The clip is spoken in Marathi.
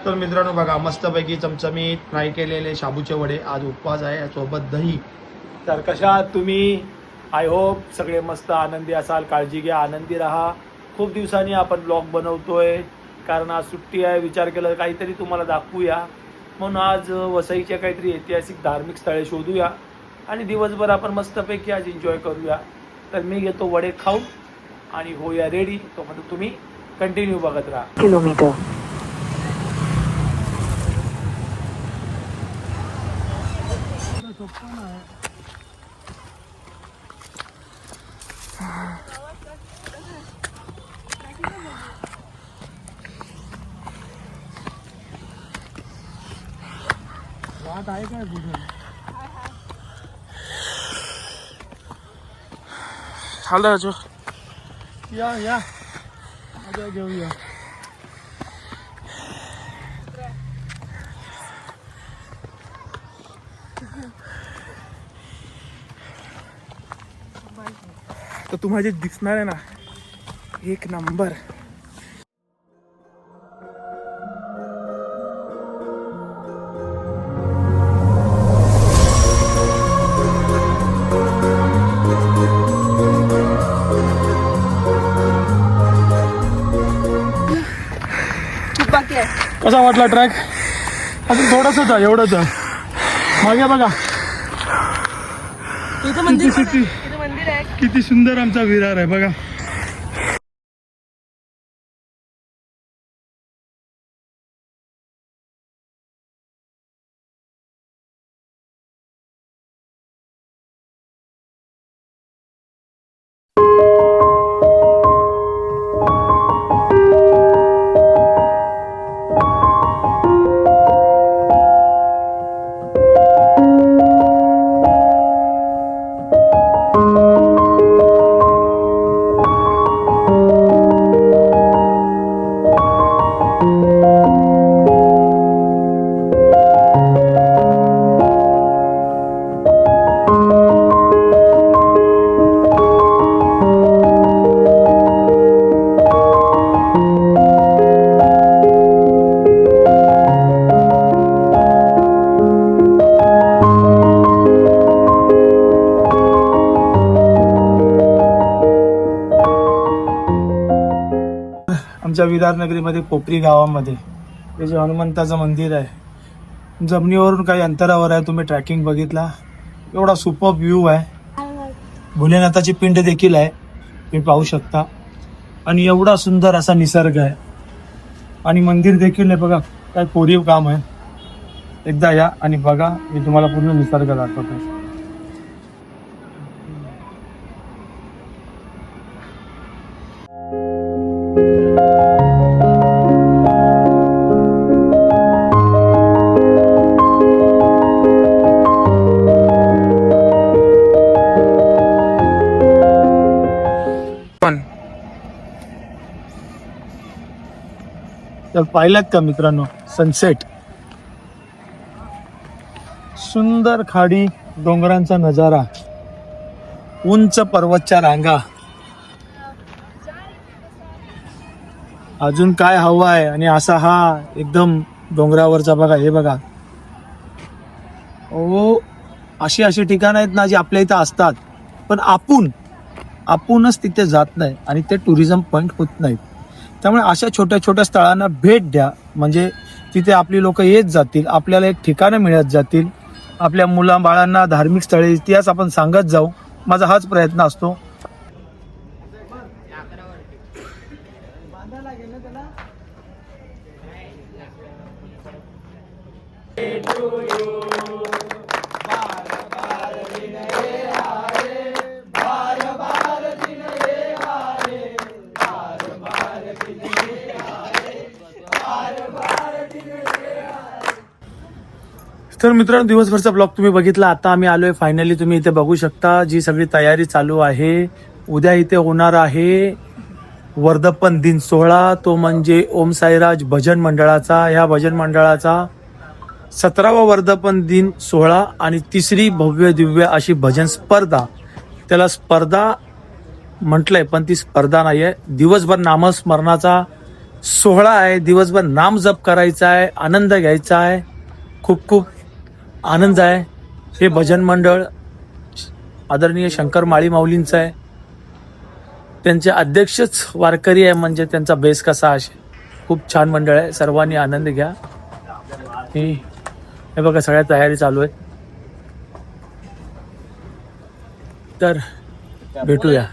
तर मित्रांनो बघा मस्तपैकी चमचमीत फ्राय केलेले शाबूचे वडे, आज उपवास आहे, सोबत दही. तर कशा आहात तुम्ही? आय होप सगळे मस्त आनंदी असाल. काळजी घ्या, आनंदी राहा. खूप दिवसांनी आपण ब्लॉग बनवतोय कारण आज सुट्टी आहे. विचार केला काहीतरी तुम्हाला दाखवूया म्हणून आज वसईच्या काहीतरी ऐतिहासिक धार्मिक स्थळे शोधूया आणि दिवसभर आपण मस्तपैकी आज एन्जॉय करूया. तर मी घेतो वडे खाऊ आणि होऊया रेडी. तो म्हणजे तुम्ही कंटिन्यू बघत राहा. किलोमीटर वाट आहे काय बुधन चाललं जो या आता घेऊया. तर तुम्हाला जे दिसणार आहे ना एक नंबर. कसा वाटला ट्रॅक? अजून थोडंच होता, एवढंच आहे. मागे बघा किती सुंदर आमचा विरार आहे बघा. आमच्या विरार नगरीमध्ये कोपरी गावामध्ये हे जे हनुमंताचं मंदिर आहे जमिनीवरून काही अंतरावर आहे. तुम्ही ट्रॅकिंग बघितला, एवढा सुपर व्ह्यू आहे. भोलेनाथाची पिंड देखील आहे, तुम्ही पाहू शकता. आणि एवढा सुंदर असा निसर्ग आहे आणि मंदिर देखील आहे बघा. काय कोरीव काम आहे. एकदा या आणि बघा, मी तुम्हाला पूर्ण निसर्ग दाखवतो. तर पाहिलात का मित्रांनो सनसेट? सुंदर खाडी, डोंगरांचा नजारा, उंच पर्वतच्या रांगा. अजून काय हवं आहे? आणि असा हा एकदम डोंगरावरचा बघा, हे बघा. ओ अशी ठिकाणं आहेत ना जी आपल्या इथं असतात, पण आपणच तिथे जात नाही आणि ते टुरिझम पॉईंट होत नाहीत. त्यामुळे अशा छोट्या छोट्या स्थळांना भेट द्या, म्हणजे तिथे आपली लोक येत जातील, आपल्याला एक ठिकाणं मिळत जातील. आपल्या मुलाबाळांना धार्मिक स्थळे, इतिहास आपण सांगत जाऊ. माझा हाच प्रयत्न असतो. तर मित्रांनो दिवसभरचा ब्लॉग तुम्ही बघितला. आता आम्ही आलोय फायनली. तुम्ही इथे बघू शकता जी सगळी तयारी चालू आहे. उद्या इथे होणार आहे वर्धापन दिन सोहळा. तो म्हणजे ओम साईराज भजन मंडळाचा. ह्या भजन मंडळाचा 17वा वर्धापन दिन सोहळा आणि तिसरी भव्य दिव्य अशी भजन स्पर्धा. त्याला स्पर्धा म्हटलंय पण ती स्पर्धा नाहीये. दिवसभर नामस्मरणाचा सोहळा आहे. दिवसभर नाम जप करायचा आहे, आनंद घ्यायचा आहे. खूप खूप आनंद आहे. हे भजन मंडळ आदरणीय शंकर माळी माऊलींचं आहे. त्यांचे अध्यक्षच वारकरी आहे म्हणजे त्यांचा बेस कसा असेल. खूप छान मंडळ आहे. सर्वांनी आनंद घ्या. हे बघा सगळ्या तयारी चालू आहे. तर भेटूया.